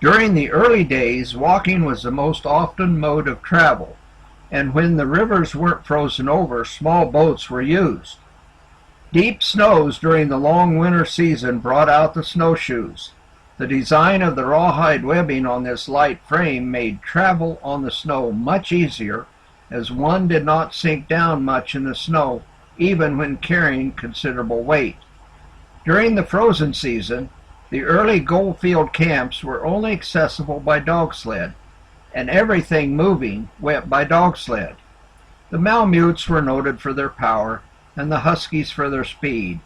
During the early days, walking was the most often mode of travel, and when the rivers weren't frozen over, small boats were used. Deep snows during the long winter season brought out the snowshoes. The design of the rawhide webbing on this light frame made travel on the snow much easier, as one did not sink down much in the snow, even when carrying considerable weight. During the frozen season, the early Goldfield camps were only accessible by dog sled, and everything moving went by dog sled. The Malamutes were noted for their power, and the Huskies for their speed,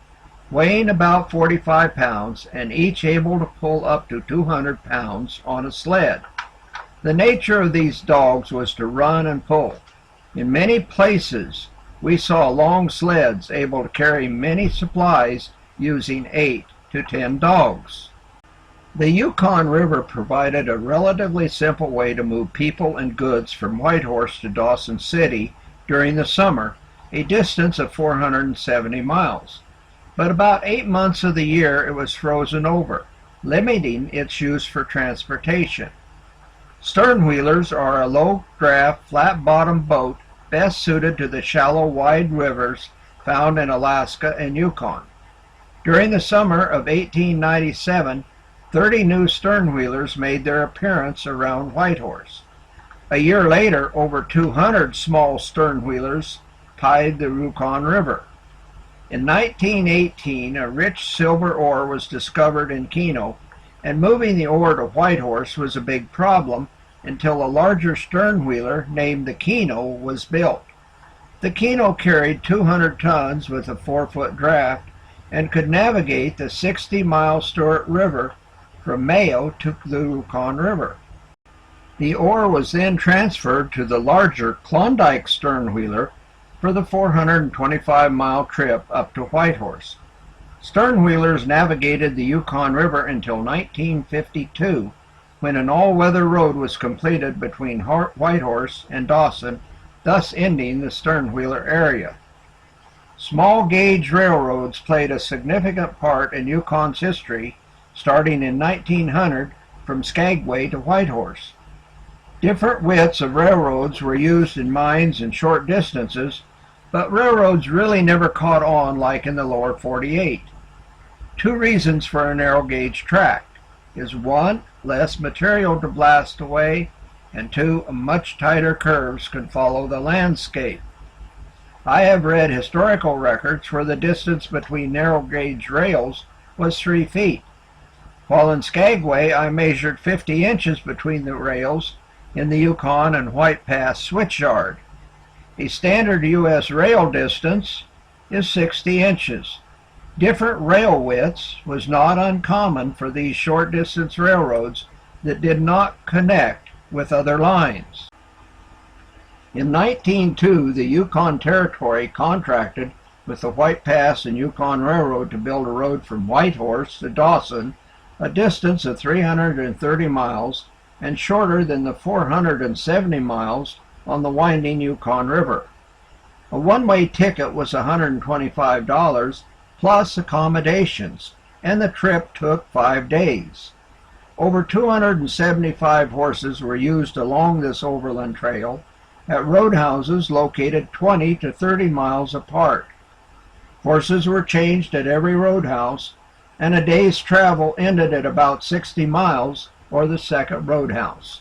weighing about 45 pounds and each able to pull up to 200 pounds on a sled. The nature of these dogs was to run and pull. In many places, we saw long sleds able to carry many supplies using 8 to 10 dogs. The Yukon River provided a relatively simple way to move people and goods from Whitehorse to Dawson City during the summer, a distance of 470 miles. But about 8 months of the year it was frozen over, limiting its use for transportation. Sternwheelers are a low-draft, flat-bottomed boat best suited to the shallow, wide rivers found in Alaska and Yukon. During the summer of 1897, 30 new sternwheelers made their appearance around Whitehorse. A year later, over 200 small sternwheelers tied the Yukon River. In 1918, a rich silver ore was discovered in Keno, and moving the ore to Whitehorse was a big problem until a larger sternwheeler named the Keno was built. The Keno carried 200 tons with a 4-foot draft and could navigate the 60-mile Stewart River from Mayo to the Yukon River. The ore was then transferred to the larger Klondike sternwheeler for the 425-mile trip up to Whitehorse. Sternwheelers navigated the Yukon River until 1952, when an all-weather road was completed between Whitehorse and Dawson, thus ending the sternwheeler area. Small gauge railroads played a significant part in Yukon's history, starting in 1900 from Skagway to Whitehorse. Different widths of railroads were used in mines and short distances, but railroads really never caught on like in the lower 48. Two reasons for a narrow gauge track is: 1, less material to blast away, and 2, much tighter curves could follow the landscape. I have read historical records where the distance between narrow gauge rails was 3 feet, while in Skagway I measured 50 inches between the rails in the Yukon and White Pass switchyard. A standard U.S. rail distance is 60 inches. Different rail widths was not uncommon for these short distance railroads that did not connect with other lines. In 1902, the Yukon Territory contracted with the White Pass and Yukon Railroad to build a road from Whitehorse to Dawson, a distance of 330 miles and shorter than the 470 miles on the winding Yukon River. A one-way ticket was $125 plus accommodations, and the trip took 5 days. Over 275 horses were used along this overland trail at roadhouses located 20 to 30 miles apart. Horses were changed at every roadhouse, and a day's travel ended at about 60 miles or the second roadhouse.